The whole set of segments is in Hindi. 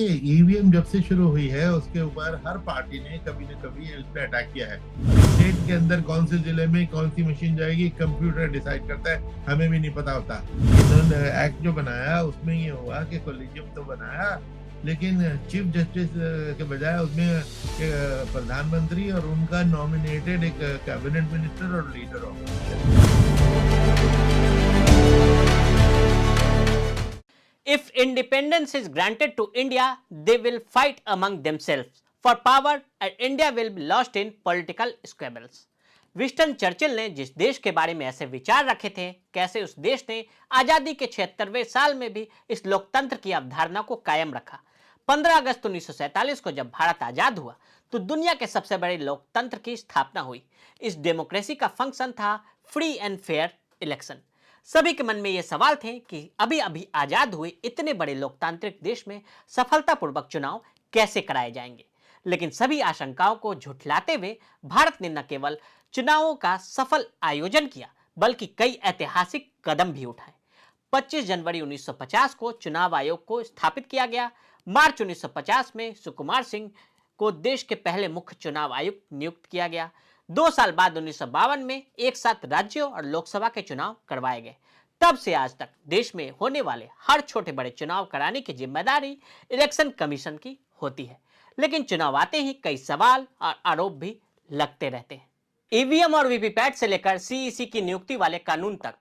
ईवीएम जब से शुरू हुई है उसके ऊपर हर पार्टी ने कभी न कभी उस पे अटैक किया है। स्टेट के अंदर कौन से जिले में कौन सी मशीन जाएगी कंप्यूटर डिसाइड करता है, हमें भी नहीं पता होता। इन्होंने एक्ट जो बनाया उसमें ये हुआ कि कोलिजियम तो बनाया, लेकिन चीफ जस्टिस के बजाय उसमें प्रधानमंत्री और उनका नॉमिनेटेड एक कैबिनेट मिनिस्टर और leader of. If independence is granted to India, they will fight among themselves for power and India will be lost in political squabbles. Winston Churchill ने जिस देश के बारे में ऐसे विचार रखे थे, कैसे उस देश ने आजादी के 76वें साल में भी इस लोकतंत्र की अवधारणा को कायम रखा। 15 अगस्त 1947 को जब भारत आजाद हुआ तो दुनिया के सबसे बड़े लोकतंत्र की स्थापना हुई। इस डेमोक्रेसी का फंक्शन था फ्री एंड फेयर इलेक्शन। सभी के मन में यह सवाल थे कि अभी अभी आजाद हुए इतने बड़े लोकतांत्रिक देश में सफलतापूर्वक चुनाव कैसे कराए जाएंगे। लेकिन सभी आशंकाओं को झुठलाते हुए भारत ने न केवल चुनावों का सफल आयोजन किया बल्कि कई ऐतिहासिक कदम भी उठाए। 25 जनवरी 1950 को चुनाव आयोग को स्थापित किया गया। मार्च 1950 में सुकुमार सिंह को देश के पहले मुख्य चुनाव आयुक्त नियुक्त किया गया। 2 साल बाद 1952 में एक साथ राज्यों और लोकसभा के चुनाव करवाए गए। तब से आज तक देश में होने वाले हर छोटे बड़े चुनाव कराने की जिम्मेदारी इलेक्शन कमीशन की होती है। लेकिन चुनाव आते ही कई सवाल और आरोप भी लगते रहते हैं। ईवीएम और वीवीपैट से लेकर सीईसी की नियुक्ति वाले कानून तक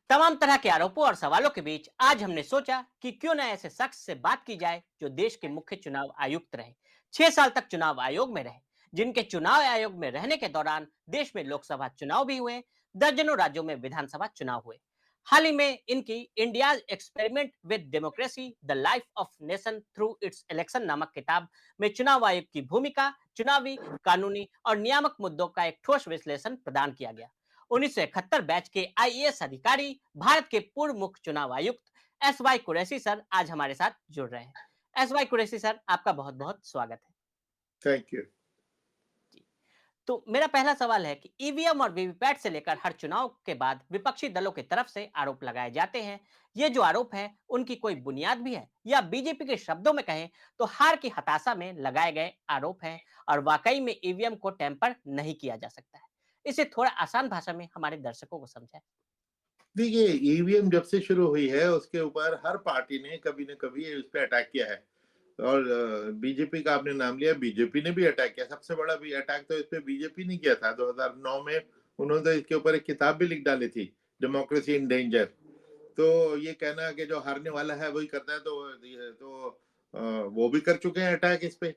तमाम तरह के आरोपों और सवालों के बीच आज हमने सोचा कि क्यों न ऐसे शख्स से बात की जाए जो देश के मुख्य चुनाव आयुक्त रहे, 6 साल तक चुनाव आयोग में रहे, जिनके चुनाव आयोग में रहने के दौरान देश में लोकसभा चुनाव भी हुए, दर्जनों राज्यों में विधानसभा चुनाव हुए। हाल ही में इनकी India experiment with democracy the life of nation through it's election नामक किताब में चुनाव आयोग की भूमिका, चुनावी कानूनी और नियामक मुद्दों का एक ठोस विश्लेषण प्रदान किया गया। 1971 बैच के आईएएस अधिकारी, भारत के पूर्व मुख्य चुनाव आयुक्त एस वाई कुरैशी सर आज हमारे साथ जुड़ रहे हैं। एस वाई कुरैशी सर, आपका बहुत बहुत स्वागत है। Thank you. तो मेरा पहला सवाल है कि ईवीएम और वीवीपैट से लेकर हर चुनाव के बाद विपक्षी दलों की तरफ से आरोप लगाए जाते हैं। ये जो आरोप है उनकी कोई बुनियाद भी है या बीजेपी के शब्दों में कहें तो हार की हताशा में लगाए गए आरोप हैं और वाकई में ईवीएम को टेम्पर नहीं किया जा सकता है। इसे थोड़ा आसान भाषा में हमारे दर्शकों को समझाएं। देखिए, ईवीएम जब से शुरू हुई है उसके ऊपर हर पार्टी ने कभी न कभी उस पे अटैक किया है। और बीजेपी का आपने नाम लिया, बीजेपी ने भी अटैक किया। सबसे बड़ा भी अटैक तो इस पे बीजेपी ने किया था 2009 में। उन्होंने तो इसके ऊपर एक किताब भी लिख डाली थी, डेमोक्रेसी इन डेंजर। तो ये कहना कि जो हारने वाला है वही करता है, तो वो भी कर चुके हैं अटैक इस पे।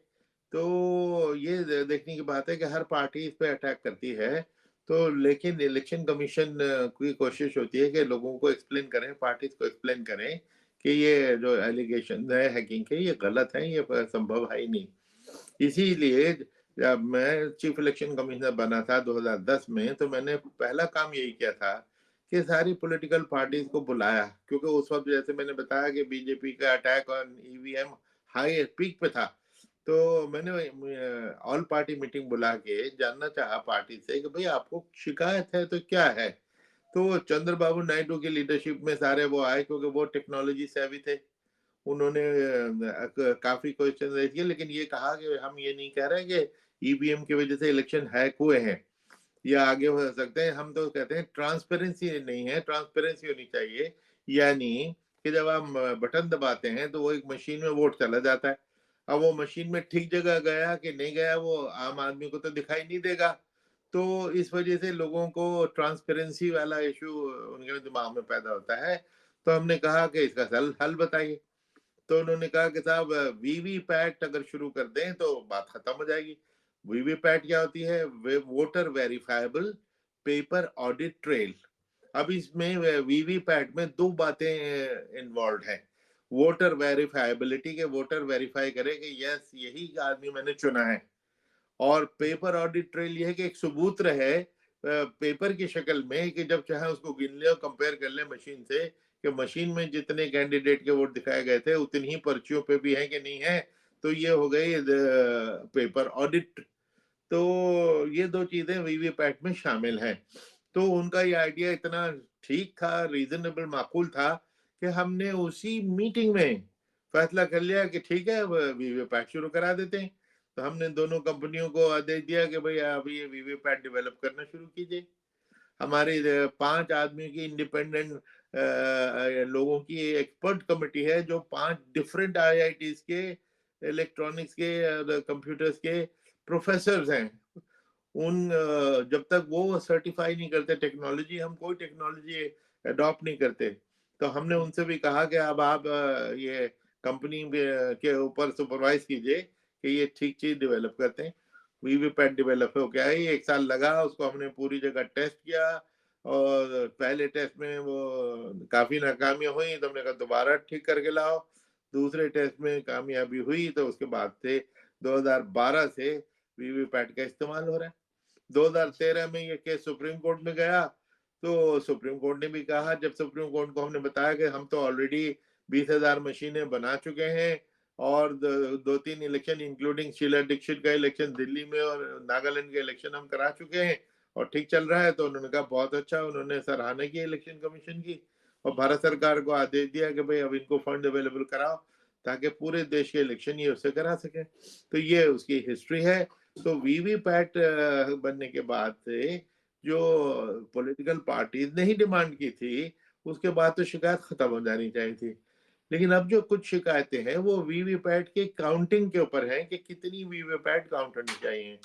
तो ये देखने की बात है कि हर पार्टी इस पे अटैक करती है। तो लेकिन इलेक्शन कमीशन की कोशिश होती है कि लोगों को एक्सप्लेन करें, पार्टीज को एक्सप्लेन करें कि ये जो एलिगेशन है हैकिंग के, ये गलत है, ये संभव है ही नहीं। इसीलिए जब मैं चीफ इलेक्शन कमिश्नर बना था 2010 में, तो मैंने पहला काम यही किया था कि सारी पॉलिटिकल पार्टीज को बुलाया, क्योंकि उस वक्त जैसे मैंने बताया कि बीजेपी का attack on EVM high peak पे था। तो मैंने ऑल पार्टी मीटिंग बुला के जानना चाहा पार्टी से कि भाई आपको शिकायत है तो क्या है। तो चंद्रबाबू नायडू की लीडरशिप में सारे वो आए, क्योंकि वो टेक्नोलॉजी सेवी थे। उन्होंने काफी क्वेश्चन रेज किए, लेकिन ये कहा कि हम ये नहीं कह रहे कि ईवीएम की वजह से इलेक्शन हैक हुए हैं या आगे हो सकते हैं। हम तो कहते हैं ट्रांसपेरेंसी नहीं है, ट्रांसपेरेंसी होनी चाहिए। यानी कि जब आप बटन दबाते हैं तो वो एक मशीन में वोट चला जाता है। अब वो मशीन में ठीक जगह गया कि नहीं गया वो आम आदमी को तो दिखाई नहीं देगा। तो इस वजह से लोगों को ट्रांसपेरेंसी वाला इशू उनके दिमाग में पैदा होता है। तो हमने कहा कि इसका हल हल बताइए। तो उन्होंने कहा कि साहब वीवीपैट अगर शुरू कर दें तो बात खत्म हो जाएगी। वीवीपैट क्या होती है? Voter verifiable paper audit trail. अब इसमें वीवीपैट में दो बातें इन्वॉल्व हैं। वोटर वेरीफाइबिलिटी के वोटर वेरीफाई करे कि यस यही आदमी मैंने चुना है, और पेपर ऑडिट ट्रेल ये है कि एक सबूत रहे पेपर की शक्ल में कि जब चाहे उसको गिन ले और कंपेयर कर ले मशीन से कि मशीन में जितने कैंडिडेट के वोट दिखाए गए थे उतनी ही पर्चियों पे भी है कि नहीं है। तो ये हो गई पेपर ऑडिट। तो ये दो चीजें वीवीपैट में शामिल हैं। तो उनका ये आइडिया इतना ठीक था, रीजनेबल, माकूल था कि हमने उसी मीटिंग में फैसला कर लिया कि ठीक है, अब वीवीपैट शुरू करा देते हैं। तो हमने दोनों कंपनियों को आदेश दिया कि भाई आप ये वीवीपैट डेवलप करना शुरू कीजिए। हमारी 5 आदमियों की इंडिपेंडेंट लोगों की एक्सपर्ट कमिटी है, जो 5 डिफरेंट आईआईटीज के इलेक्ट्रॉनिक्स के और कंप्यूटर्स के प्रोफेसर्स हैं। जब तक वो सर्टिफाई नहीं करते टेक्नोलॉजी, हम कोई टेक्नोलॉजी अडॉप्ट नहीं करते। तो हमने उनसे भी कहा कि अब आप ये कंपनी के ऊपर सुपरवाइज कीजिए कि ये ठीक चीज डेवलप करते हैं। वीवीपैट डेवलप हो गया है, 1 साल लगा उसको, हमने पूरी जगह टेस्ट किया और पहले टेस्ट में वो काफी नाकामियां हुई, तो हमने कहा दोबारा ठीक करके लाओ। दूसरे टेस्ट में कामयाबी हुई, तो उसके बाद से 2012 से वीवीपैट का इस्तेमाल हो रहा है। 2013 में ये केस सुप्रीम कोर्ट में गया, तो सुप्रीम कोर्ट ने भी कहा, जब सुप्रीम कोर्ट को हमने बताया कि हम तो ऑलरेडी 20,000 मशीनें बना चुके हैं और 2-3 इलेक्शन इंक्लूडिंग शीला दीक्षित का इलेक्शन दिल्ली में और नागालैंड के इलेक्शन हम करा चुके हैं और ठीक चल रहा है। तो उन्होंने कहा बहुत अच्छा, उन्होंने सराहना की इलेक्शन कमीशन की और भारत सरकार को आदेश दिया कि भाई अब इनको फंड अवेलेबल कराओ ताकि पूरे देश के इलेक्शन ये उससे करा सके। तो ये उसकी हिस्ट्री है। तो वीवीपैट बनने के बाद से जो पॉलिटिकल पार्टीज ने ही डिमांड की थी, उसके बाद तो शिकायत खत्म हो जानी चाहिए थी। लेकिन अब जो कुछ शिकायतें हैं वो वीवीपैट के काउंटिंग के ऊपर हैं कि कितनी वीवीपैट काउंट होनी चाहिए।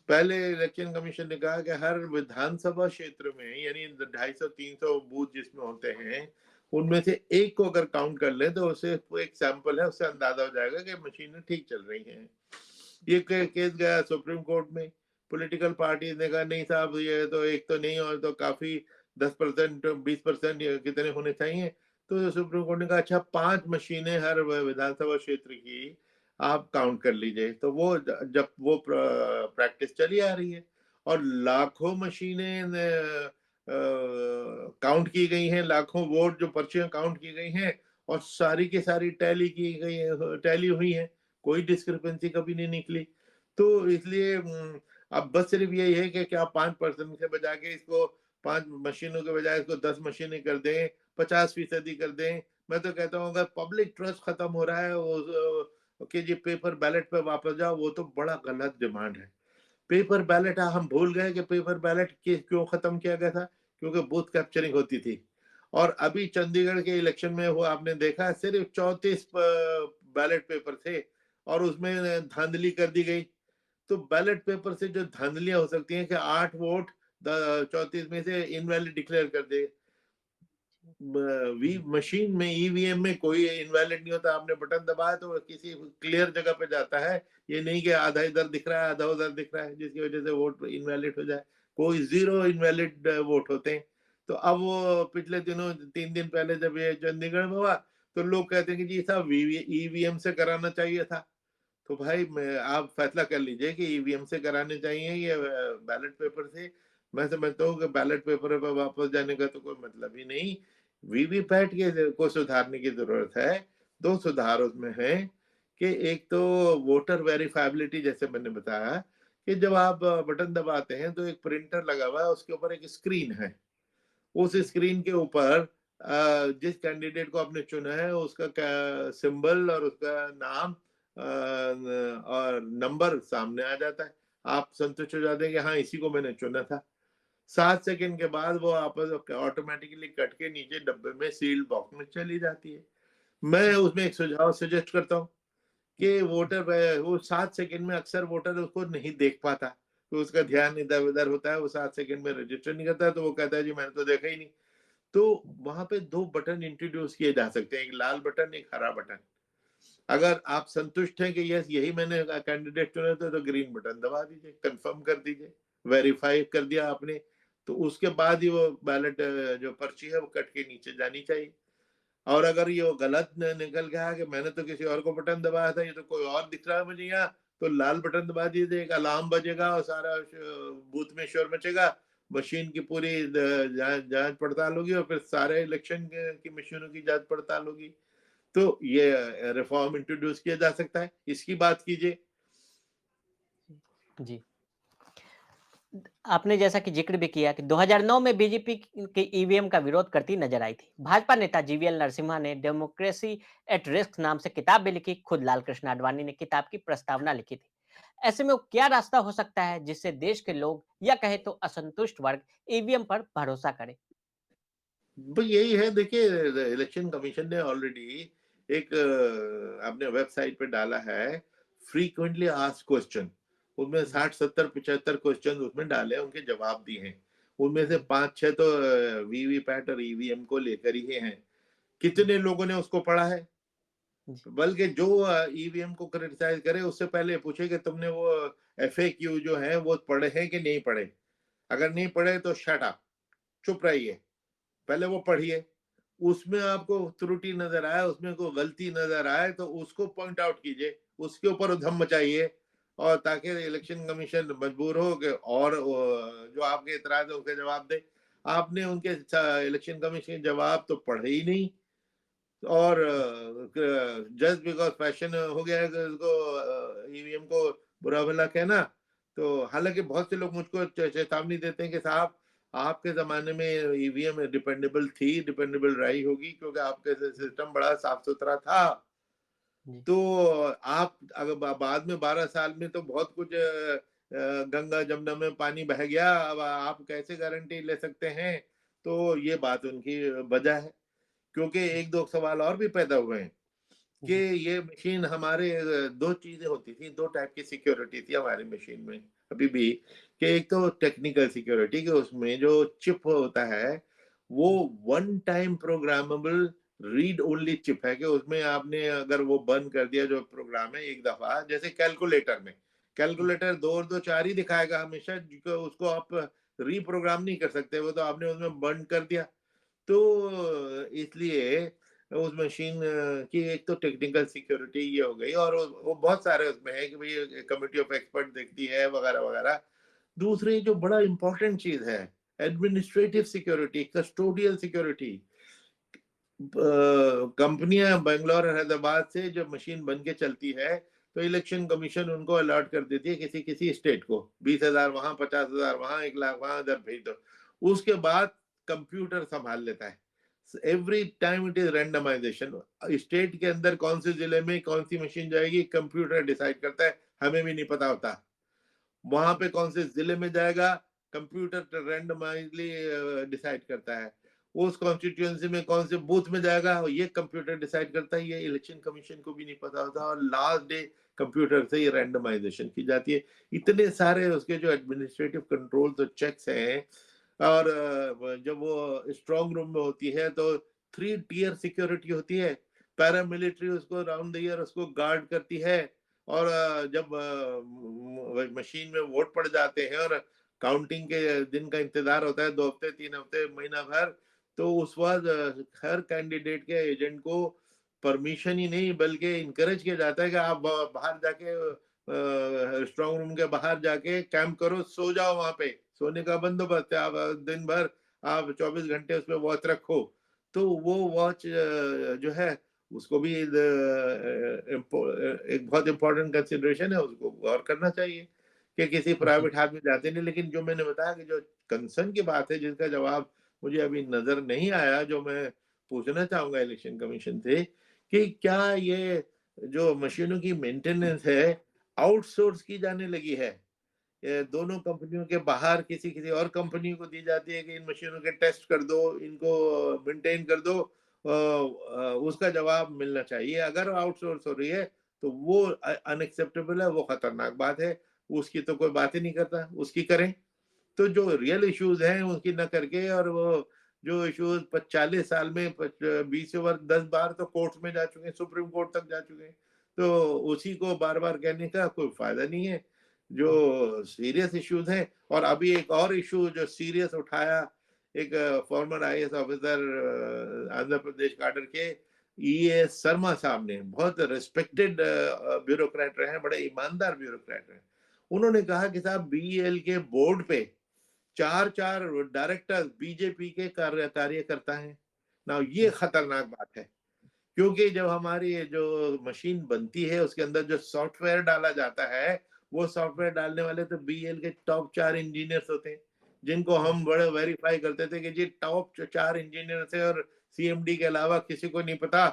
पहले इलेक्शन कमीशन ने कहा कि हर विधानसभा क्षेत्र में, यानी 250-300 बूथ जिसमें होते हैं, उनमें से एक को अगर काउंट कर ले तो उसे एक सैंपल है, उससे अंदाजा हो जाएगा कि मशीनें ठीक चल रही हैं। ये केस गया सुप्रीम कोर्ट में। पॉलिटिकल पार्टी ने कहा नहीं साहब, ये तो एक तो नहीं और तो काफी 10% 20% कितने होने चाहिए। तो सुप्रीम कोर्ट ने कहा अच्छा 5 मशीनें हर विधानसभा क्षेत्र की आप काउंट कर लीजिए। तो वो जब वो प्रैक्टिस चली आ रही है और लाखों मशीनें काउंट की गई हैं, लाखों वोट जो पर्चियां काउंट की गई हैं और सारी की सारी टैली की गई, टैली हुई है, कोई डिस्क्रिपेंसी कभी नहीं निकली। तो इसलिए अब बस सिर्फ यही है कि क्या 5% से बजा के इसको 5 मशीनों के बजाय इसको 10 मशीनें कर दें, 50% कर दें। मैं तो कहता हूँ अगर पब्लिक ट्रस्ट खत्म हो रहा है वो कि जी पेपर बैलेट पे वापस जाओ, वो तो बड़ा गलत डिमांड है। पेपर बैलेट हम भूल गए कि पेपर बैलेट क्यों खत्म किया गया था, क्योंकि बूथ कैप्चरिंग होती थी। और अभी चंडीगढ़ के इलेक्शन में हुआ आपने देखा, सिर्फ 34 बैलेट पेपर थे और उसमें धांधली कर दी गई। तो बैलेट पेपर से जो धांधलियां हो सकती हैं कि 8 वोट 34 में से इनवैलिड डिक्लेयर कर दे। वी मशीन में, ईवीएम में कोई इनवैलिड नहीं होता। आपने बटन दबाया तो किसी क्लियर जगह पे जाता है, ये नहीं कि आधा इधर दिख रहा है आधा उधर दिख रहा है जिसकी वजह से वोट इनवैलिड हो जाए। कोई 0 इनवैलिड वोट होते हैं। तो अब वो पिछले दिनों 3 दिन पहले जब ये चंडीगढ़ में हुआ, तो लोग कहते हैं कि जी साहब ईवीएम से कराना चाहिए था। तो भाई आप फैसला कर लीजिए कि ईवीएम से कराने चाहिए या बैलेट पेपर से। मैं समझता हूँ कि बैलेट पेपर पर वापस जाने का तो कोई मतलब ही नहीं। वीवीपैट के को सुधारने की जरूरत है। 2 सुधार उसमें है कि एक तो वोटर वेरिफाइबिलिटी, जैसे मैंने बताया कि जब आप बटन दबाते हैं तो एक प्रिंटर लगा हुआ है, उसके ऊपर एक स्क्रीन है। उस स्क्रीन के ऊपर जिस कैंडिडेट को आपने चुना है उसका सिंबल और उसका नाम और नंबर सामने आ जाता है। आप संतुष्ट हो जाते हैं कि हाँ इसी को मैंने चुना था। 7 सेकंड के बाद वो आपस ऑटोमेटिकली कट के नीचे डब्बे में सील्ड बॉक्स में चली जाती है। मैं उसमें एक सुझाव सजेस्ट करता हूँ कि वो 7 सेकंड में अक्सर वोटर उसको नहीं देख पाता, तो उसका ध्यान इधर उधर होता है, वो 7 सेकंड में रजिस्टर नहीं करता, तो वो कहता है जी मैंने तो देखा ही नहीं। तो वहां पे 2 बटन इंट्रोड्यूस किए जा सकते हैं, एक लाल बटन एक हरा बटन। अगर आप संतुष्ट हैं कि यस यही मैंने कैंडिडेट चुना तो ग्रीन बटन दबा दीजिए, कंफर्म कर दीजिए, वेरीफाई कर दिया आपने। तो उसके बाद ही वो बैलेट जो पर्ची है वो कट के नीचे जानी चाहिए। और अगर ये गलत निकल गया कि मैंने तो किसी और को बटन दबाया था, ये तो कोई और दिख रहा है मुझे यहाँ, तो लाल बटन दबा दीजिए, एक अलार्म बजेगा और सारा बूथ में शोर मचेगा। मशीन की पूरी जांच पड़ताल होगी और फिर सारे इलेक्शन की मशीनों की जांच पड़ताल होगी। तो ये रिफॉर्म इंट्रोड्यूस किया जा सकता है, इसकी बात कीजिए। जी। आपने जैसा कि ज़िक्र भी किया कि 2009 में बीजेपी के ईवीएम का विरोध करती नजर आई थी। भाजपा नेता जीवीएल नरसिम्हा ने डेमोक्रेसी एट रिस्क नाम से किताब भी लिखी। खुद लाल कृष्ण आडवाणी ने किताब की प्रस्तावना लिखी थी। ऐसे में वो क्या रास्ता हो सकता है जिससे देश के लोग या कहे तो असंतुष्ट वर्ग ईवीएम पर भरोसा करे? भाई यही है, देखिए इलेक्शन कमीशन ने ऑलरेडी एक अपने वेबसाइट पे डाला है फ्रीक्वेंटली आस्क्ड क्वेश्चन। उनमें जी, 60 70 75 क्वेश्चन उसमें डाले हैं, उनके जवाब दिए हैं। उनमें से जी, 5 6 तो वीवीपैट और ईवीएम को लेकर ही हैं। जी, कितने लोगों ने उसको पढ़ा है? जी, बल्कि जो ईवीएम को क्रिटिसाइज करे उससे पहले पूछे कि तुमने वो एफएक्यू जो है वो पढ़े हैं कि नहीं पढ़े। अगर नहीं पढ़े तो शट अप, चुप रहिए, पहले वो पढ़िए। उसमें आपको त्रुटि नजर आए, उसमें कोई गलती नजर आए तो उसको पॉइंट आउट कीजिए, उसके ऊपर उधम मचाइए, और ताकि इलेक्शन कमीशन मजबूर हो कि और जो आपके इतराज है उसके जवाब दे। आपने उनके इलेक्शन कमीशन के जवाब तो पढ़े ही नहीं, और जस्ट बिकॉज फैशन हो गया है कि उसको ईवीएम को बुरा भला कहना। तो हालांकि बहुत से लोग मुझको चेतावनी देते हैं कि साहब, आपके जमाने में ईवीएम डिपेंडेबल थी, डिपेंडेबल रही होगी क्योंकि आपके सिस्टम बड़ा साफ सुथरा था। जी, तो आप अगर बाद में 12 साल में तो बहुत कुछ गंगा जमुना में पानी बह गया, अब आप कैसे गारंटी ले सकते हैं? तो ये बात उनकी वजह है, क्योंकि एक दो सवाल और भी पैदा हुए हैं कि जी, ये मशीन हमारे दो चीजें होती थी, दो टाइप की सिक्योरिटी थी हमारी मशीन में अभी भी। कि एक तो टेक्निकल सिक्योरिटी, कि उसमें जो चिप होता है वो जी, one time programmable read only chip है, कि उसमें आपने अगर वो बंद कर दिया जो प्रोग्राम है एक दफा, जैसे कैलकुलेटर में, जी, कैलकुलेटर दो और दो चार ही दिखाएगा हमेशा, उसको आप रीप्रोग्राम नहीं कर सकते, वो तो आपने उसमें बंद कर दिया। तो इसलिए उस मशीन की एक तो टेक्निकल सिक्योरिटी ये हो गई, और वो बहुत सारे उसमें है कि भाई कमिटी ऑफ एक्सपर्ट देखती है वगैरह वगैरह। दूसरी जो बड़ा इंपॉर्टेंट चीज है, एडमिनिस्ट्रेटिव सिक्योरिटी, कस्टोडियल सिक्योरिटी। कंपनियां बेंगलोर और हैदराबाद से जब मशीन बन के चलती है तो इलेक्शन कमीशन उनको अलर्ट कर देती है किसी किसी स्टेट को, 20,000 वहां, 50,000 वहां, 1 लाख वहां, इधर भेज दो। उसके बाद कंप्यूटर संभाल लेता है। Every time it is randomization. State के अंदर कौन से जिले में कौन सी मशीन जाएगी कंप्यूटर डिसाइड करता है, हमें भी नहीं पता होता। वहां पे कौन से जिले में जाएगा कंप्यूटर रैंडमाइजली डिसाइड करता है। उस कॉन्स्टिट्यूएंसी में कौन से बूथ में जाएगा ये कंप्यूटर डिसाइड करता है, ये इलेक्शन कमीशन को भी नहीं पता होता, और लास्ट डे कंप्यूटर से ये रैंडमाइजेशन की जाती है। इतने सारे उसके जो एडमिनिस्ट्रेटिव कंट्रोल तो चेक्स हैं। और जब वो स्ट्रांग रूम में होती है तो 3 टियर सिक्योरिटी होती है। पैरामिलिट्री उसको राउंड द ईयर उसको गार्ड करती है। और जब मशीन में वोट पड़ जाते हैं और काउंटिंग के दिन का इंतजार होता है, 2 हफ्ते 3 हफ्ते महीना भर, तो उस वक्त हर कैंडिडेट के एजेंट को परमिशन ही नहीं बल्कि इनकरेज किया जाता है कि आप बाहर जाके स्ट्रांग रूम के बाहर जाके कैंप करो, सो जाओ, वहां पे सोने का बंदोबस्त है, आप दिन भर आप 24 घंटे उस पर वॉच रखो। तो वो वॉच जो है उसको भी एक बहुत इंपॉर्टेंट कंसिडरेशन है, उसको गौर करना चाहिए कि किसी जी, प्राइवेट हाथ में जाते नहीं। लेकिन जो मैंने बताया कि जो कंसर्न की बात है जिसका जवाब मुझे अभी नजर नहीं आया, जो मैं पूछना चाहूंगा इलेक्शन कमीशन से, कि क्या ये जो मशीनों की मेंटेनेंस है आउटसोर्स की जाने लगी है? ये दोनों कंपनियों के बाहर किसी किसी और कंपनी को दी जाती है कि इन मशीनों के टेस्ट कर दो, इनको मेंटेन कर दो। उसका जवाब मिलना चाहिए। अगर आउटसोर्स हो रही है तो वो अनएक्सेप्टेबल है, वो खतरनाक बात है। उसकी तो कोई बात ही नहीं करता, उसकी करें। तो जो रियल इश्यूज हैं उसकी ना करके, और वो जो इश्यूज 40 साल में 20 ओवर 10 बार तो कोर्ट में जा चुके हैं, सुप्रीम कोर्ट तक जा चुके हैं, तो उसी को बार बार कहने का कोई फायदा नहीं है। जो सीरियस इश्यूज हैं, और अभी एक और इशू जो सीरियस उठाया एक farmer IAS officer Andhra Pradesh cadre के ईएएस शर्मा साहब ने, बहुत रिस्पेक्टेड ब्यूरोक्रेट रहे हैं, बड़े ईमानदार ब्यूरोक्रेट रहे हैं। उन्होंने कहा कि साहब बीईएल के बोर्ड पे चार चार डायरेक्टर बीजेपी के कार्यकर्ता हैं ना। ये खतरनाक बात है, क्योंकि जब हमारी ये जो मशीन बनती है उसके अंदर जो सॉफ्टवेयर डाला जाता है वो सॉफ्टवेयर डालने वाले तो बीएल के टॉप 4 इंजीनियर्स होते हैं, जिनको हम बड़े वेरीफाई करते थे कि जी टॉप 4 इंजीनियर्स है और सीएमडी के अलावा किसी को नहीं पता।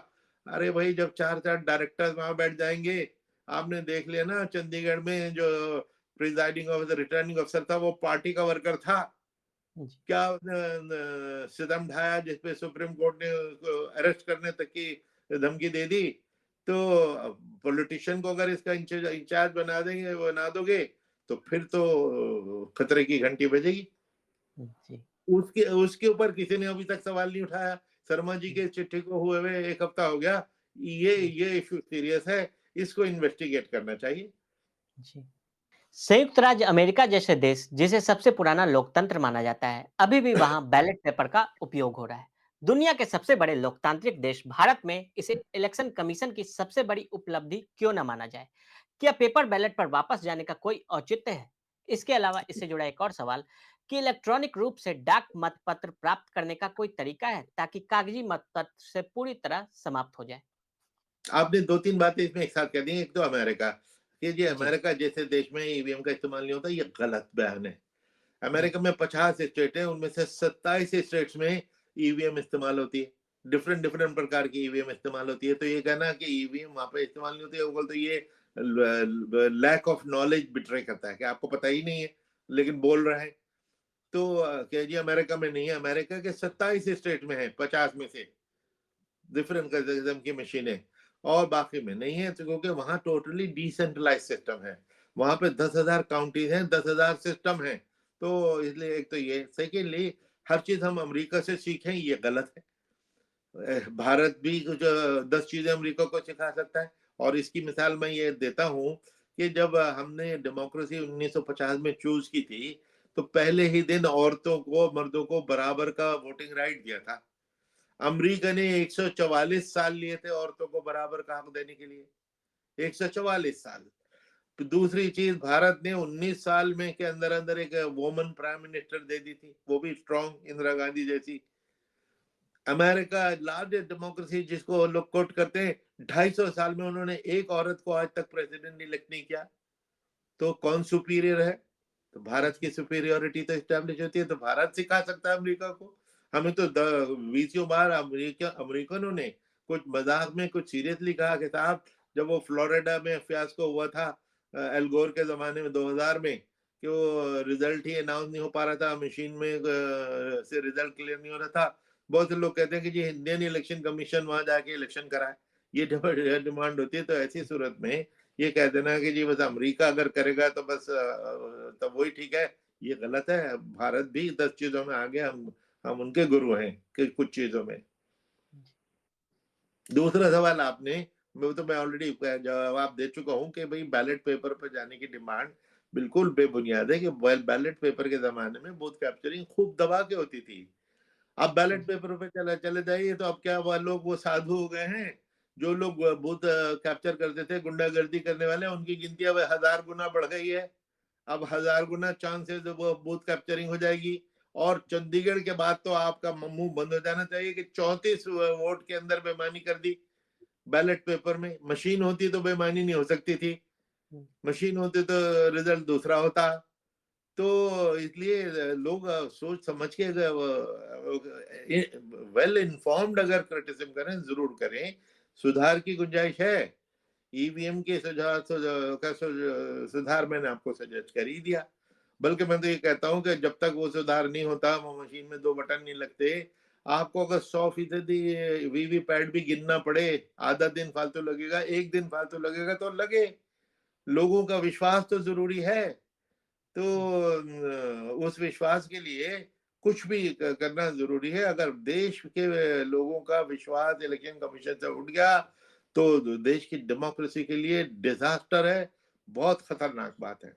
अरे भाई, जब 4-4 डायरेक्टर्स वहां बैठ जाएंगे, आपने देख लिया ना चंडीगढ़ में जो प्रिजाइडिंग ऑफिसर, रिटर्निंग अफसर था, वो पार्टी का वर्कर था। जी, क्या सितम ढाया जिसपे सुप्रीम कोर्ट ने उसको अरेस्ट करने तक की धमकी दे दी। तो पॉलिटिशियन को अगर इसका इंचार्ज बना दोगे तो फिर तो खतरे की घंटी बजेगी। जी, उसके उसके ऊपर किसी ने अभी तक सवाल नहीं उठाया। शर्मा जी के चिट्ठी को हुए 1 हफ्ता हो गया। ये इशू सीरियस है, इसको इन्वेस्टिगेट करना चाहिए। जी। संयुक्त राज्य अमेरिका जैसे देश, जिसे सबसे पुराना लोकतंत्र माना जाता है, अभी भी वहां बैलेट पेपर का उपयोग हो रहा है। दुनिया के सबसे बड़े लोकतांत्रिक देश भारत में इसे इलेक्शन कमीशन की सबसे बड़ी उपलब्धि क्यों न माना जाए? क्या पेपर बैलेट पर वापस जाने का कोई औचित्य है? इसके अलावा इससे जुड़ा एक और सवाल कि इलेक्ट्रॉनिक रूप से डाक मतपत्र प्राप्त करने का कोई तरीका है ताकि कागजी मतपत्र से पूरी तरह समाप्त हो जाए? आपने 2-3 बातें इसमें एक साथ कह दी। एक तो अमेरिका, कि जी जी, अमेरिका जैसे देश में ईवीएम का इस्तेमाल नहीं होता, ये गलत बयान है। जी, अमेरिका में 50 स्टेट है, उनमें से 27 स्टेट्स में ईवीएम इस्तेमाल होती है। डिफरेंट डिफरेंट प्रकार की ईवीएम इस्तेमाल होती है। तो ये कहना कि ईवीएम वहां पे इस्तेमाल नहीं होती है, वो तो ये लैक ऑफ नॉलेज बिट्रे करता है कि आपको पता ही नहीं है लेकिन बोल रहे हैं। तो क्या जी अमेरिका में नहीं है? अमेरिका के 27 स्टेट में है, 50 में से डिफरेंट किस्म की मशीनें, और बाकी में नहीं है। तो क्योंकि वहां टोटली डिसेंट्रलाइज सिस्टम है। वहां पे 10,000 काउंटीज हैं, 10,000 सिस्टम है। तो इसलिए एक तो ये, सेकेंडली हर चीज हम अमेरिका से सीखें, ये गलत है। भारत भी कुछ 10 चीजें अमेरिका को सिखा सकता है। और इसकी मिसाल मैं ये देता हूँ कि जब हमने डेमोक्रेसी 1950 में चूज की थी, तो पहले ही दिन औरतों को मर्दों को बराबर का वोटिंग राइट दिया था। अमेरिका ने 144 साल लिए थे औरतों को बराबर का हक देने के लिए। 144 साल। तो दूसरी चीज, भारत ने 19 साल में के अंदर अंदर एक वुमन प्राइम मिनिस्टर दे दी थी, वो भी स्ट्रॉन्ग, इंदिरा गांधी जैसी। अमेरिका लार्जेस्ट डेमोक्रेसी जिसको लोग कोट करते हैं, 250 साल में उन्होंने एक औरत को आज तक प्रेसिडेंट इलेक्ट नहीं किया। तो कौन सुपीरियर है? तो भारत की सुपीरियोरिटी तो स्टैब्लिश होती है। तो भारत सिखा सकता है अमेरिका को। हमें तो 20 बार अमेरिकनों ने कुछ मजाक में कुछ सीरियसली कहा कि साहब, जब वो फ्लोरिडा में फियास्को हुआ था एल गोर के जमाने में 2000 में, कि वो रिजल्ट ही अनाउंस नहीं हो पा रहा था, मशीन में से रिजल्ट क्लियर नहीं हो रहा था। बहुत से लोग कहते हैं कि जी इंडियन इलेक्शन कमीशन वहां जाके इलेक्शन कराए। ये डिमांड होती है। तो ऐसी सूरत में ये कह देना कि जी बस अमेरिका अगर करेगा तो बस तब वही ठीक है, ये गलत है। भारत भी 10 चीजों में आगे, हम उनके गुरु हैं कि कुछ चीजों में। दूसरा सवाल आपने, मैं ऑलरेडी जवाब दे चुका हूं कि भाई बैलेट पेपर पर जाने की डिमांड बिल्कुल बेबुनियाद है। कि बैलेट पेपर के जमाने में बूथ कैप्चरिंग खूब दबा के होती थी। अब बैलेट जी, पेपर पे चले चले जाइए तो अब क्या, वह लोग वो साधु हो गए हैं। जो लोग बूथ कैप्चर करते थे, गुंडागर्दी करने वाले, उनकी गिनती अब 1000 गुना बढ़ गई है। अब 1000 गुना चांसेस वो बूथ कैप्चरिंग हो जाएगी। और चंडीगढ़ के बाद तो आपका मुंह बंद हो जाना चाहिए कि 34 वोट के अंदर बेईमानी कर दी। बैलेट पेपर में मशीन होती तो बेईमानी नहीं हो सकती थी। मशीन होती तो रिजल्ट दूसरा होता। तो इसलिए लोग सोच समझ के वेल इन्फॉर्म्ड अगर क्रिटिसिज्म करें, जरूर करें। सुधार की गुंजाइश है। ईवीएम के सुधार मैंने आपको सजेस्ट कर ही दिया। बल्कि मैं तो ये कहता हूं कि जब तक वो सुधार नहीं होता, वो मशीन में 2 बटन नहीं लगते, आपको अगर 100% वीवीपैट भी गिनना पड़े, आधा दिन फालतू लगेगा, एक दिन फालतू लगेगा तो लगे। लोगों का विश्वास तो जरूरी है। तो उस विश्वास के लिए कुछ भी करना जरूरी है। अगर देश के लोगों का विश्वास इलेक्शन कमीशन से उठ गया तो देश की डेमोक्रेसी के लिए डिजास्टर है, बहुत खतरनाक बात है।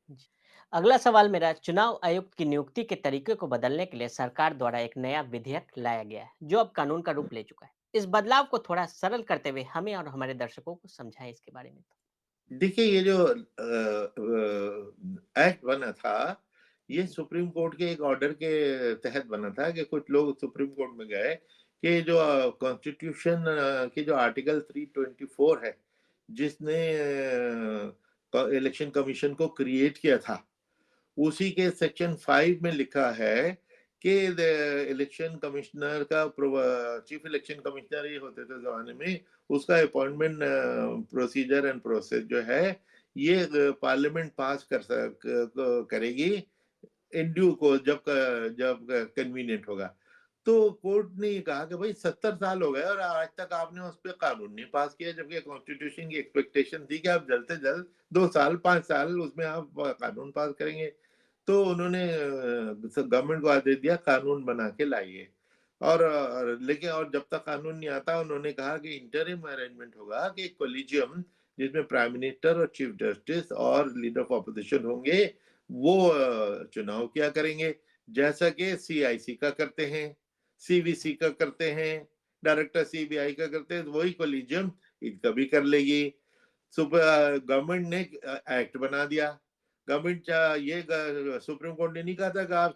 जी। अगला सवाल मेरा, चुनाव आयुक्त की नियुक्ति के तरीके को बदलने के लिए सरकार द्वारा एक नया विधेयक लाया गया है, जो अब कानून का रूप ले चुका है। इस बदलाव को थोड़ा सरल करते हुए हमें और हमारे दर्शकों को समझाएं इसके बारे में। देखिए, ये जो एक्ट बना था, ये जी, सुप्रीम कोर्ट के एक ऑर्डर के तहत बना था कि कुछ लोग सुप्रीम कोर्ट में गए कि जो कॉन्स्टिट्यूशन की जो आर्टिकल 324 है, जिसने इलेक्शन कमीशन को क्रिएट किया था, उसी के सेक्शन 5 में लिखा है कि इलेक्शन कमिश्नर का चीफ इलेक्शन कमिश्नर ही होते थे जमाने में, उसका अपॉइंटमेंट प्रोसीजर एंड प्रोसेस जो है ये पार्लियामेंट पास करेगी इन ड्यू को, जब कन्वीनियंट होगा। तो कोर्ट ने ये कहा कि भाई 70 साल हो गए और आज तक आपने उस पर कानून नहीं पास किया, जबकि कॉन्स्टिट्यूशन की एक्सपेक्टेशन थी कि आप जल्द से जल्द 2 साल 5 साल उसमें आप कानून पास करेंगे। तो उन्होंने गवर्नमेंट को आदेश दिया कानून बना के लाइए, लेकिन और जब तक कानून नहीं आता उन्होंने कहा कि इंटरिम अरेंजमेंट होगा कि कोलिजियम जिसमें प्राइम मिनिस्टर और चीफ जस्टिस और लीडर ऑफ ऑपोजिशन होंगे, वो चुनाव किया करेंगे, जैसा कि सीआईसी का करते हैं, सीवीसी का करते हैं, डायरेक्टर सीबीआई का करते हैं, वही कोलिजियम इनका भी कर लेगी। गवर्नमेंट ने एक्ट बना दिया। गवर्नमेंट ये सुप्रीम कोर्ट ने नहीं कहा था कि आप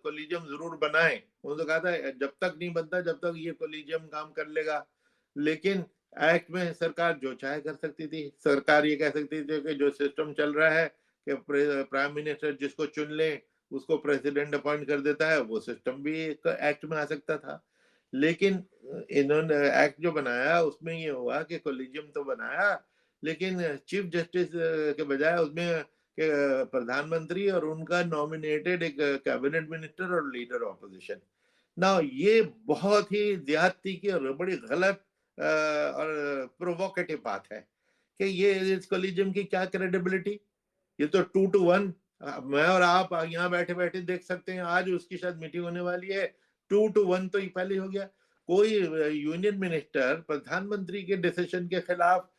कोलिजियम जरूर बनाएं, उन्होंने तो कहा था जब तक नहीं बनता जब तक ये कोलिजियम काम कर लेगा। लेकिन एक्ट में सरकार जो चाहे कर सकती थी। सरकार ये कह सकती थी कि जो सिस्टम चल रहा है कि प्राइम मिनिस्टर जिसको चुन ले उसको प्रेसिडेंट अपॉइंट कर देता है, वो सिस्टम भी एक एक्ट में आ सकता था। लेकिन इन्होंने एक्ट जो बनाया उसमें ये हुआ कि कोलिजियम तो बनाया, लेकिन चीफ जस्टिस के बजाय उसमें प्रधानमंत्री और उनका नॉमिनेटेड एक कैबिनेट मिनिस्टर और लीडर ऑपोजिशन। ना ये बहुत ही ज्यादती की और बड़ी गलत और प्रोवोकेटिव बात है कि ये इस कोलिजियम की क्या क्रेडिबिलिटी। ये तो 2-1, मैं और आप यहाँ बैठे बैठे देख सकते हैं, आज उसकी शायद मीटिंग होने वाली है। 2-1 तो ये पहले हो गया। कोई यूनियन मिनिस्टर प्रधानमंत्री के डिसीजन के खिलाफ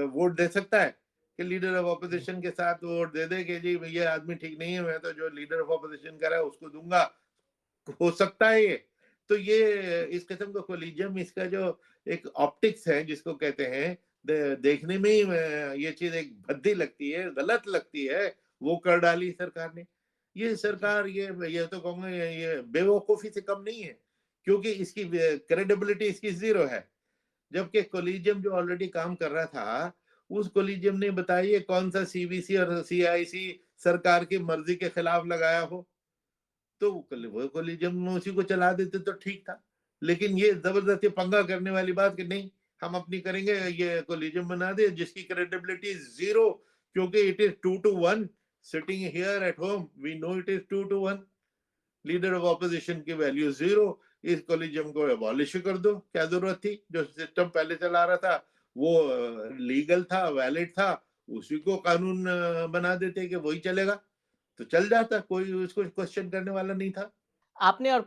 वोट दे सकता है कि लीडर ऑफ ऑपोजिशन के साथ वोट दे दे कि जी ये आदमी ठीक नहीं है, मैं तो जो लीडर ऑफ ऑपोजिशन कर रहा है उसको दूंगा? हो सकता है ये? तो ये इस किस्म का कोलिजियम, इसका जो एक ऑप्टिक्स है जिसको कहते हैं, देखने में ही ये चीज एक भद्दी लगती है, गलत लगती है, वो कर डाली सरकार ने। ये सरकार ये तो कहूंगा ये बेवकूफी से कम नहीं है, क्योंकि इसकी क्रेडिबिलिटी इसकी जीरो है। जबकि कोलिजियम जो ऑलरेडी काम कर रहा था, उस कोलिजियम ने बताइए कौन सा सीवीसी और सीआईसी सरकार की मर्जी के खिलाफ लगाया हो, तो वो कोलिजियम उसी को चला देते तो ठीक था। लेकिन ये जबरदस्ती पंगा करने वाली बात कि नहीं हम अपनी करेंगे, ये कोलिजियम बना दे जिसकी क्रेडिबिलिटी जीरो, क्योंकि it is 2-1। Sitting here at home we know it is 2-1। Leader of opposition की वैल्यू जीरो। इस कोलिजियम को एबॉलिश कर दो, क्या जरूरत थी? जो सिस्टम पहले चला रहा था वो लीगल था, वैलिड था, उसी को कानून बना देते कि वही चलेगा तो चल जाता, कोई उसको क्वेश्चन करने वाला नहीं था। आपने और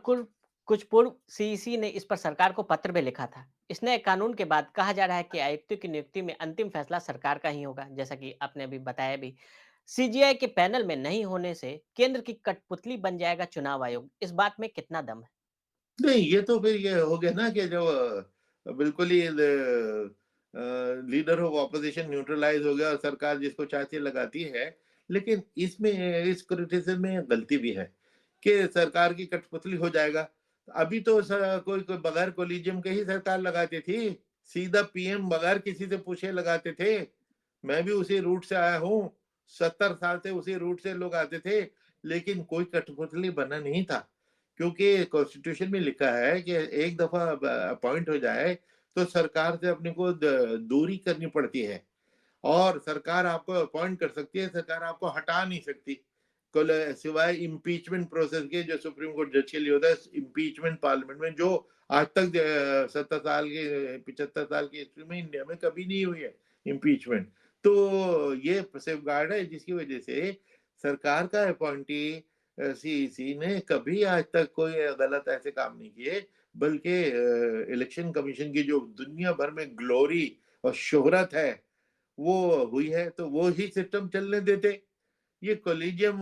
कुछ पूर्व सीईसी ने इस पर सरकार को पत्र भी लिखा था। इस नए कानून के बाद कहा जा रहा है कि आयुक्तों की नियुक्ति में अंतिम फैसला सरकार का ही होगा, जैसा कि आपने अभी बताया भी। सीजीआई के पैनल में नहीं होने से केंद्र की कठपुतली बन जाएगा चुनाव आयोग। इस बात में कितना दम है? नहीं, ये तो फिर ये हो गया ना कि जो बिल्कुल ही लीडर ऑफ ऑपोजिशन न्यूट्रलाइज हो गया और सरकार जिसको चाहती लगाती है। लेकिन इसमें इस क्रिटिसिज्म में गलती भी है कि सरकार की कठपुतली हो जाएगा। अभी तो कोई बगैर कोलिजियम के ही सरकार लगाती थी, सीधा पीएम बगैर किसी से पूछे लगाते थे। मैं भी उसी रूट से आया हूँ, 70 साल से उसी रूट से लोग आते थे, लेकिन कोई कठपुतली बना नहीं था, क्योंकि कॉन्स्टिट्यूशन में लिखा है कि एक दफा अपॉइंट हो जाए तो सरकार से अपने को दूरी करनी पड़ती है, और सरकार आपको अपॉइंट कर सकती है, सरकार आपको हटा नहीं सकती। सिवाय इम्पीचमेंट प्रोसेस के, जो सुप्रीम कोर्ट जज के लिए होता है, इम्पीचमेंट पार्लियामेंट में, जो आज तक 70 साल के 75 साल की हिस्ट्री में इंडिया में कभी नहीं हुई है इम्पीचमेंट। तो ये सेफ गार्ड है जिसकी वजह से सरकार का अपॉइंटी सीईसी ने कभी आज तक कोई गलत ऐसे काम नहीं किए, बल्कि इलेक्शन कमीशन की जो दुनिया भर में ग्लोरी और शोहरत है वो हुई है, तो वो ही सिस्टम चलने देते। ये कोलिजियम,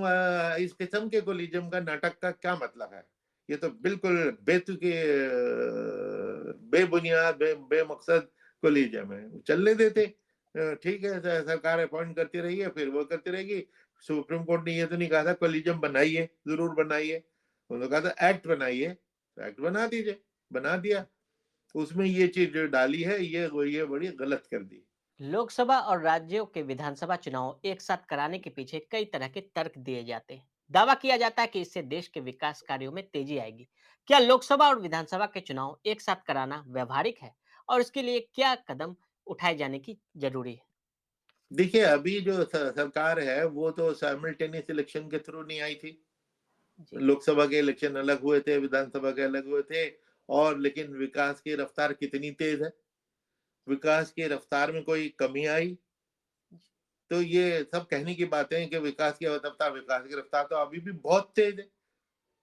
इस किस्म के कोलिजियम का नाटक का क्या मतलब है? ये तो बिल्कुल बेतुके बेबुनियाद बेमकसद कोलिजियम है, चलने देते। ठीक है, सरकार अपॉइंट करती रही है, फिर वो करती रहेगी। सुप्रीम कोर्ट ने ये तो नहीं कहा था कोलिजियम बनाइए, जरूर बनाइए, उन्होंने कहा था एक्ट बनाइए, तो एक्ट बना दीजिए, बना दिया। उसमें ये चीज जो डाली है ये बड़ी गलत कर दी। लोकसभा और राज्यों के विधानसभा चुनाव एक साथ कराने के पीछे कई तरह के तर्क दिए जाते हैं। दावा किया जाता है कि इससे देश के विकास कार्यों में तेजी आएगी। क्या लोकसभा और विधानसभा के चुनाव एक साथ कराना व्यवहारिक है और इसके लिए क्या कदम उठाए जाने की जरूरी है? देखिए, अभी जो सरकार है वो तो साइमल्टेनियस इलेक्शन के थ्रू नहीं आई थी। जी। लोकसभा के इलेक्शन अलग हुए थे, विधानसभा के अलग हुए थे। और लेकिन विकास की रफ्तार कितनी तेज है, विकास की रफ्तार में कोई कमी आई? तो ये सब कहने की बातें हैं कि विकास की रफ्तार तो अभी भी बहुत तेज है।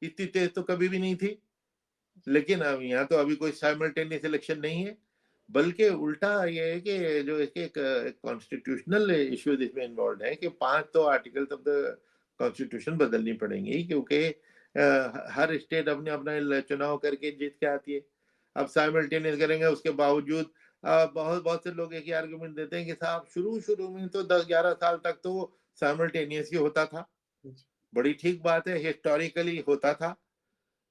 इतनी तेज तो कभी भी नहीं थी। लेकिन अब यहाँ तो अभी कोई साइमल्टेनियस इलेक्शन नहीं है, बल्कि उल्टा ये है कि जो इसके कॉन्स्टिट्यूशनल इश्यूज इसमें इन्वॉल्व है कि 5 तो आर्टिकल्स ऑफ द कॉन्स्टिट्यूशन बदलनी पड़ेंगी, क्योंकि हर स्टेट अपने अपना चुनाव करके जीत के आती है। अब साइमल्टेनियस करेंगे, उसके बावजूद बहुत बहुत से लोग एक ही आर्गुमेंट देते हैं कि साहब शुरू शुरू में तो 10-11 साल तक तो साइमल्टेनियस ही होता था। जी। बड़ी ठीक बात है, हिस्टोरिकली होता था।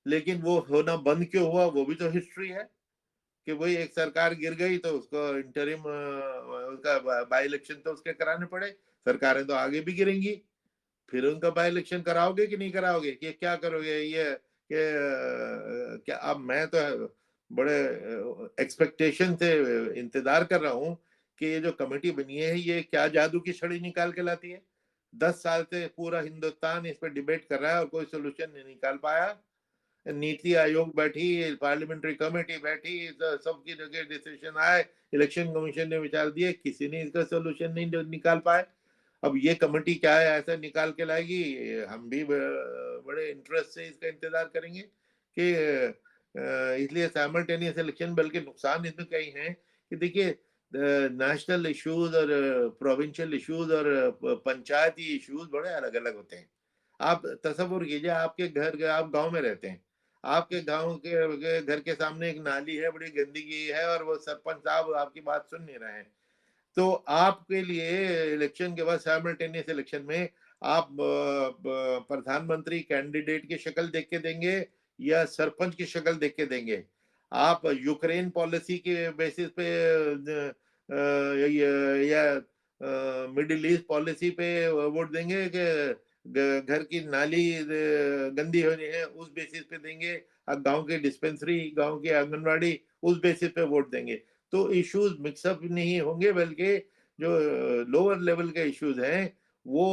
लेकिन वो होना बंद क्यों हुआ, वो भी तो हिस्ट्री है कि वही एक सरकार गिर गई तो उसको इंटरिम उसका बाई इलेक्शन तो उसके कराने पड़े। सरकारें तो आगे भी गिरेंगी, फिर उनका बाई इलेक्शन कराओगे कि नहीं कराओगे, कि क्या करोगे ये कि क्या? अब मैं तो बड़े एक्सपेक्टेशन से इंतजार कर रहा हूँ कि ये जो कमेटी बनी है ये क्या जादू की छड़ी निकाल के लाती है। 10 साल से पूरा हिंदुस्तान इस पर डिबेट कर रहा है और कोई सोल्यूशन नहीं निकाल पाया। नीति आयोग बैठी, पार्लियामेंट्री कमेटी बैठी, सबकी जगह डिसीजन आए, इलेक्शन कमीशन ने विचार दिए, किसी ने इसका सोल्यूशन नहीं निकाल पाए। अब ये कमेटी क्या है ऐसा निकाल के लाएगी, हम भी बड़े इंटरेस्ट से इसका इंतजार करेंगे कि इसलिए साइमल्टेनियस इलेक्शन, बल्कि नुकसान इसमें कई हैं कि देखिए नेशनल इश्यूज और प्रोविंशियल इश्यूज और पंचायती इश्यूज बड़े अलग अलग होते हैं। आप तसव्वुर कीजिए, आपके घर, आप गांव में रहते हैं, आपके गांव के घर के सामने एक नाली है, बड़ी गंदगी है, और वो सरपंच साहब आपकी बात सुन नहीं रहे हैं। तो आपके लिए इलेक्शन के बाद साइमल्टेनियस इलेक्शन में आप प्रधानमंत्री कैंडिडेट की शक्ल देख के देंगे या सरपंच की शक्ल देख के देंगे? आप यूक्रेन पॉलिसी के बेसिस पे या मिडिल ईस्ट पॉलिसी पे वोट देंगे कि घर की नाली गंदी होनी है उस बेसिस पे देंगे? अब गांव की डिस्पेंसरी, गांव की आंगनवाड़ी, उस बेसिस पे वोट देंगे? तो इश्यूज मिक्सअप नहीं होंगे, बल्कि जो लोअर लेवल के इश्यूज हैं वो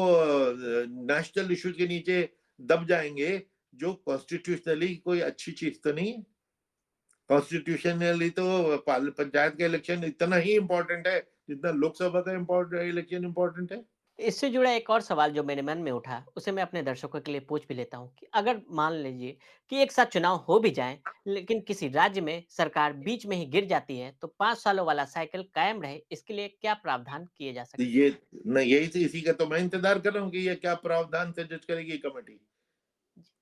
नेशनल इश्यूज के नीचे दब जाएंगे, जो कॉन्स्टिट्यूशनली कोई अच्छी चीज तो नहीं है। कॉन्स्टिट्यूशनली तो पंचायत का इलेक्शन इतना ही इम्पोर्टेंट है जितना लोकसभा का इलेक्शन इम्पोर्टेंट है। इससे जुड़ा एक और सवाल जो मेरे मन में उठा, उसे मैं अपने दर्शकों के लिए पूछ भी लेता हूँ कि अगर मान लीजिए कि एक साथ चुनाव हो भी जाएँ, लेकिन किसी राज्य में सरकार बीच में ही गिर जाती है, तो 5 सालों वाला साइकिल कायम रहे, इसके लिए क्या प्रावधान किए जा तो सकते हैं? ये न, यही से इसी का तो मैं इंतजार कर रहा हूँ कि ये क्या प्रावधान से जज करेगी कमेटी।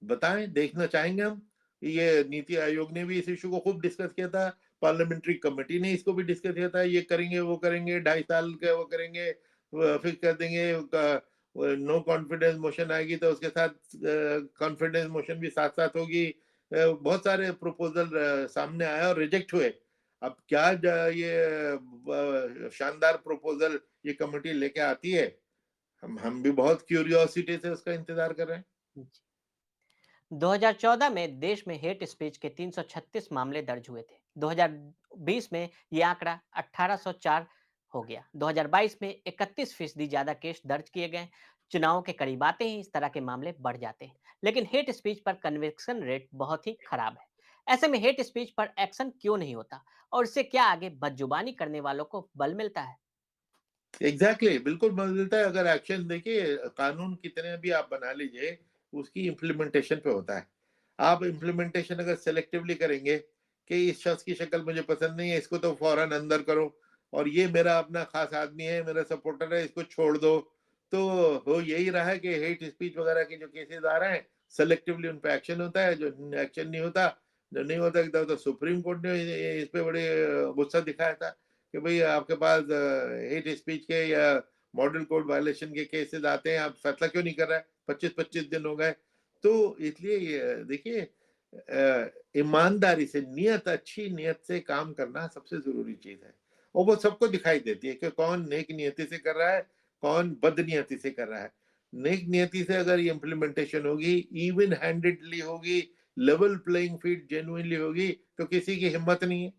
बताएं, देखना चाहेंगे हम। ये नीति आयोग ने भी इस इशू को खूब डिस्कस किया था, पार्लियामेंट्री कमेटी ने इसको भी डिस्कस किया था, ये करेंगे वो करेंगे, 2.5 साल के वो करेंगे, फिक्स कर देंगे। नो कॉन्फिडेंस मोशन आएगी तो उसके साथ कॉन्फिडेंस मोशन भी साथ साथ होगी। बहुत सारे प्रपोजल सामने आए और रिजेक्ट हुए। अब क्या ये शानदार प्रपोजल ये कमेटी लेके आती है, हम भी बहुत क्यूरियोसिटी से उसका इंतजार कर रहे हैं। जी। 2014 में देश में हेट स्पीच के 336 मामले दर्ज हुए थे। 2020 में ये आंकड़ा 1804 हो गया। 2022 में 31% ज्यादा केस दर्ज किए गए। चुनाव के करीब आते ही इस तरह के मामले बढ़ जाते हैं। लेकिन हेट स्पीच पर कन्विक्शन रेट बहुत ही खराब है। ऐसे में हेट स्पीच पर एक्शन क्यों नहीं होता और इससे क्या आगे बदजुबानी करने वालों को बल मिलता है? बिल्कुल मिलता है। अगर एक्शन देखिए, कानून कितने भी आप बना लीजिए, उसकी इम्प्लीमेंटेशन पे होता है। आप इम्प्लीमेंटेशन अगर सेलेक्टिवली करेंगे कि इस शख्स की शक्ल मुझे पसंद नहीं है, इसको तो फौरन अंदर करो, और ये मेरा अपना खास आदमी है, मेरा सपोर्टर है, इसको छोड़ दो, तो हो यही रहा है कि हेट स्पीच वगैरह के जो केसेस आ रहे हैं, सेलेक्टिवली उन पे एक्शन होता है। जो एक्शन नहीं होता, जो नहीं होता एकदम, तो सुप्रीम कोर्ट ने इस पे बड़े गुस्सा दिखाया था कि भाई आपके पास हेट स्पीच के या मॉडल कोड वायलेशन के केसेस आते हैं, आप फैसला क्यों नहीं कर रहा है? 25-25 दिन हो गए। तो इसलिए देखिए, ईमानदारी से, अच्छी नियत से काम करना सबसे जरूरी चीज है। और वो सबको दिखाई देती है कि कौन नेक नियति से कर रहा है, कौन बदनियति से कर रहा है। नेक नियति से अगर ये इम्प्लीमेंटेशन होगी, इवन हैंडेडली होगी, लेवल प्लेइंग फील्ड जेन्युइनली होगी, तो किसी की हिम्मत नहीं है।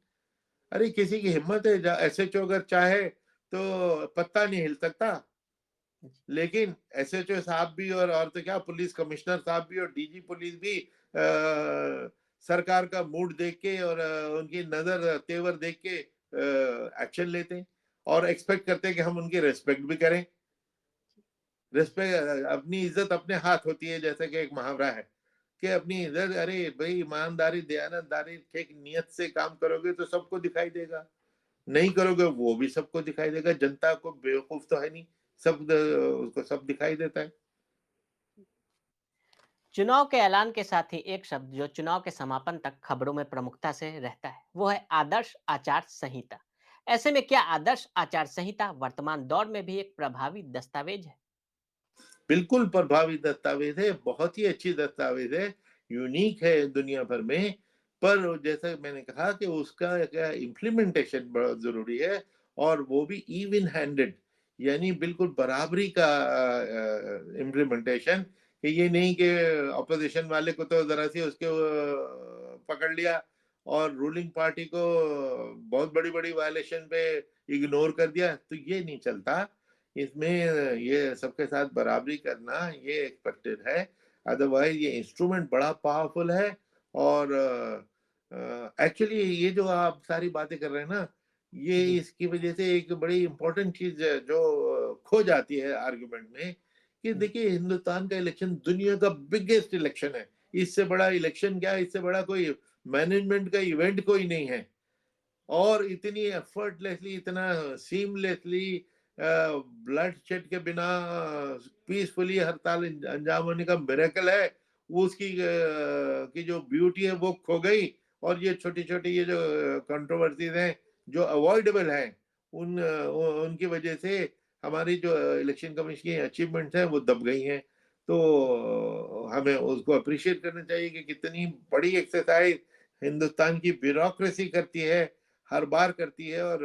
अरे किसी की हिम्मत है, एसएचओ अगर चाहे तो पत्ता नहीं हिल सकता, लेकिन एसएचओ साहब भी और तो क्या, पुलिस कमिश्नर साहब भी और डीजी पुलिस भी सरकार का मूड देख के और उनकी नजर तेवर देख के एक्शन लेते हैं और एक्सपेक्ट करते हैं कि हम उनकी रेस्पेक्ट भी करें। रेस्पेक्ट, अपनी इज्जत अपने हाथ होती है, जैसे कि एक मुहावरा है कि अपनी इज्जत, अरे भाई ईमानदारी दयानतदारी ठीक नियत से काम करोगे तो सबको दिखाई देगा, नहीं करोगे वो भी सबको दिखाई देगा। जनता को बेवकूफ तो है नहीं, सब उसको सब दिखाई देता है। चुनाव के ऐलान के साथ ही एक शब्द जो चुनाव के समापन तक खबरों में प्रमुखता से रहता है, वो है आदर्श आचार संहिता। ऐसे में क्या आदर्श आचार संहिता वर्तमान दौर में भी एक प्रभावी दस्तावेज है? बिल्कुल प्रभावी दस्तावेज है, बहुत ही अच्छी दस्तावेज है, यूनिक है दुनिया भर में। पर जैसा मैंने कहा कि उसका क्या इम्प्लीमेंटेशन बहुत जरूरी है, और वो भी इवन हैंडेड, यानी बिल्कुल बराबरी का इम्प्लीमेंटेशन। कि ये नहीं कि अपोजिशन वाले को तो जरा सी उसके पकड़ लिया और रूलिंग पार्टी को बहुत बड़ी बड़ी वायलेशन पे इग्नोर कर दिया, तो ये नहीं चलता। इसमें ये सबके साथ बराबरी करना ये एक्सपेक्टेड है। अदरवाइज ये इंस्ट्रूमेंट बड़ा पावरफुल है। और एक्चुअली ये जो आप सारी बातें कर रहे हैं ना, ये जी। इसकी वजह से एक बड़ी इंपॉर्टेंट चीज है जो खो जाती है आर्गुमेंट में, कि जी। देखिए हिंदुस्तान का इलेक्शन दुनिया का बिगेस्ट इलेक्शन है। इससे बड़ा इलेक्शन क्या है, इससे बड़ा कोई मैनेजमेंट का इवेंट कोई नहीं है। और इतनी एफर्टलेसली, इतना सीमलेसली, ब्लड शेड के बिना पीसफुली हड़ताल अंजाम होने का मिरेकल है। वो उसकी की जो ब्यूटी है वो खो गई। और ये छोटी छोटी ये जो कंट्रोवर्सीज हैं जो अवॉइडेबल हैं, उनकी वजह से हमारी जो इलेक्शन कमीशन की अचीवमेंट्स हैं वो दब गई हैं। तो हमें उसको अप्रिशिएट करना चाहिए कि कितनी बड़ी एक्सरसाइज हिंदुस्तान की ब्यूरोक्रेसी करती है, हर बार करती है, और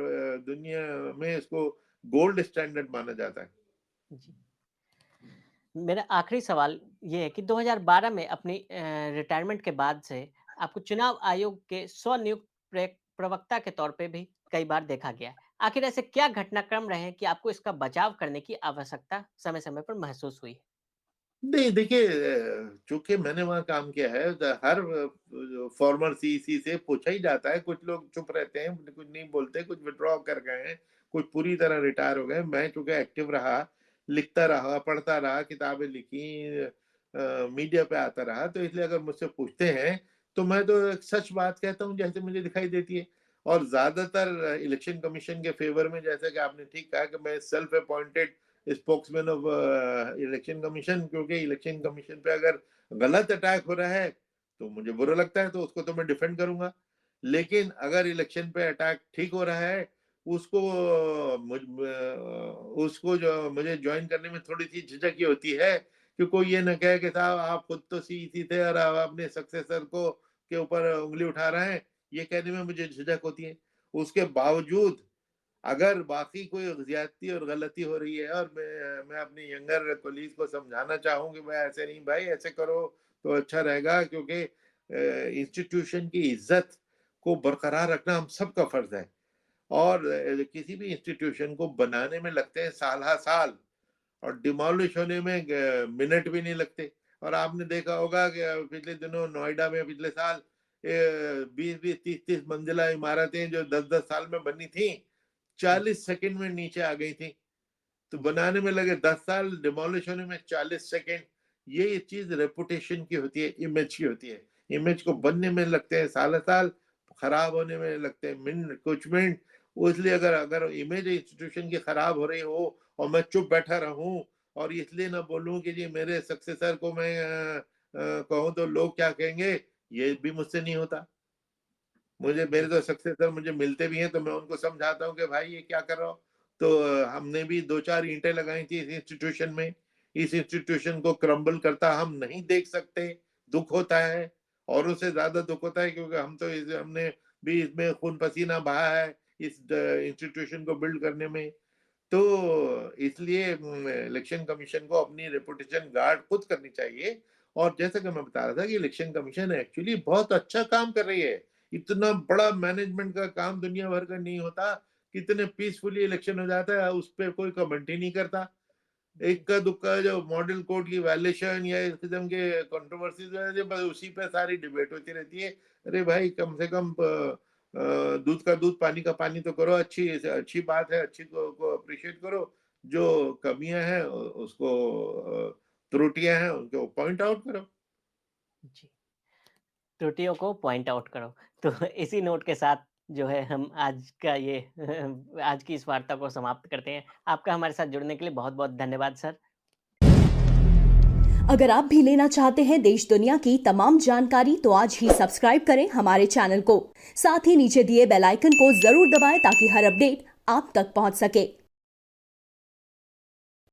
दुनिया में इसको गोल्ड स्टैंडर्ड माना जाता है। जी। मेरा आखिरी सवाल ये है कि 2012 में अपनी रिटायरमेंट के बाद से आपको चुनाव आयोग के स्वनियुक्त प्रवक्ता के तौर पे भी कई बार देखा गया है। आखिर ऐसे क्या घटनाक्रम रहे हैं कि आपको इसका बचाव करने की आवश्यकता समय-समय पर महसूस हुई है? नहीं देखिए, चूंकि मैंने वहाँ काम किया है, हर फॉर्मर सीईसी से पूछा ही जाता है। कुछ लोग चुप रहते हैं, कुछ नहीं बोलते, कुछ विड्रॉ कर गए हैं, कुछ पूरी तरह रिटायर हो गए। मैं चूंकि एक्टिव रहा, लिखता रहा, पढ़ता रहा, किताबें लिखी, मीडिया पे आता रहा, तो इसलिए अगर मुझसे पूछते हैं तो मैं तो एक सच बात कहता हूँ जैसे मुझे दिखाई देती है। और ज्यादातर इलेक्शन कमीशन के फेवर में, जैसे कि आपने ठीक कहा कि मैं self appointed spokesman of election commission, क्योंकि इलेक्शन कमीशन पे अगर गलत अटैक हो रहा है तो मुझे बुरा लगता है, तो उसको तो मैं डिफेंड करूंगा। लेकिन अगर इलेक्शन पे अटैक ठीक हो रहा है, उसको उसको जो मुझे ज्वाइन करने में थोड़ी सी झिझक ही होती है कि कोई ये न कहे कि साहब आप खुद तो सीईसी थे और आप अपने सक्सेसर को के ऊपर उंगली उठा रहे हैं, ये कहने में मुझे झिझक होती है। उसके बावजूद अगर बाकी कोई ज्यादती और गलती हो रही है, और मैं अपने यंगर कोलीग को समझाना चाहूँ कि भाई ऐसे नहीं, भाई ऐसे करो तो अच्छा रहेगा, क्योंकि इंस्टीट्यूशन की इज्जत को बरकरार रखना हम सबका फर्ज है। और किसी भी इंस्टीट्यूशन को बनाने में लगते हैं साल हा साल, और डिमोलिश होने में मिनट भी नहीं लगते। और आपने देखा होगा कि पिछले दिनों नोएडा में पिछले साल 20-20 30-30 मंजिला इमारतें जो 10-10 साल में बनी थी, 40 सेकंड में नीचे आ गई थी। तो जी। बनाने में लगे 10 साल, डिमोलिश होने में 40 सेकंड। ये चीज रेपुटेशन की होती है, इमेज की होती है। इमेज को बनने में लगते हैं साल साल, खराब होने में लगते हैं मिनट, कुछ मिनट। वो इसलिए अगर अगर इमेज इंस्टीट्यूशन की खराब हो रही हो और मैं चुप बैठा रहूं और इसलिए ना बोलूं कि जी मेरे सक्सेसर को मैं कहूं तो लोग क्या कहेंगे, ये भी मुझसे नहीं होता। मुझे, मेरे जी। तो सक्सेसर मुझे मिलते भी हैं तो मैं उनको समझाता हूँ कि भाई ये क्या कर रहा हो। तो हमने भी 2-4 ईंटें लगाई थी इस इंस्टीट्यूशन में। इस इंस्टीट्यूशन को क्रम्बल करता हम नहीं देख सकते, दुख होता है। औरों से ज्यादा दुख होता है, क्योंकि हम तो हमने भी इसमें खून पसीना बहा है, इस इंस्टीट्यूशन को बिल्ड करने में। तो इसलिए इलेक्शन कमीशन को अपनी रेपुटेशन गार्ड खुद करनी चाहिए। और जैसा कि मैं बता रहा था कि इलेक्शन कमीशन एक्चुअली बहुत अच्छा काम कर रही है। इतना बड़ा मैनेजमेंट का काम दुनिया भर का नहीं होता, कितने पीसफुली इलेक्शन हो जाता है, उस पर कोई कमेंट ही नहीं करता। इक्का दुक्का जो मॉडल कोड की वैल्यूएशन या इस किस्म के कंट्रोवर्सीज, बस उसी पे सारी डिबेट होती रहती है। अरे भाई, कम से कम दूध का दूध पानी का पानी तो करो। अच्छी अच्छी बात है, अच्छी को अप्रिशिएट करो। जो कमियां हैं उसको, त्रुटियां हैं उनको पॉइंट आउट करो। जी, त्रुटियों को पॉइंट आउट करो। तो इसी नोट के साथ जो है हम आज का ये आज की इस वार्ता को समाप्त करते हैं। आपका हमारे साथ जुड़ने के लिए बहुत-बहुत धन्यवाद सर। अगर आप भी लेना चाहते हैं देश दुनिया की तमाम जानकारी तो आज ही सब्सक्राइब करें हमारे चैनल को। साथ ही नीचे दिए बेल आइकन को जरूर दबाएं ताकि हर अपडेट आप तक पहुंच सके।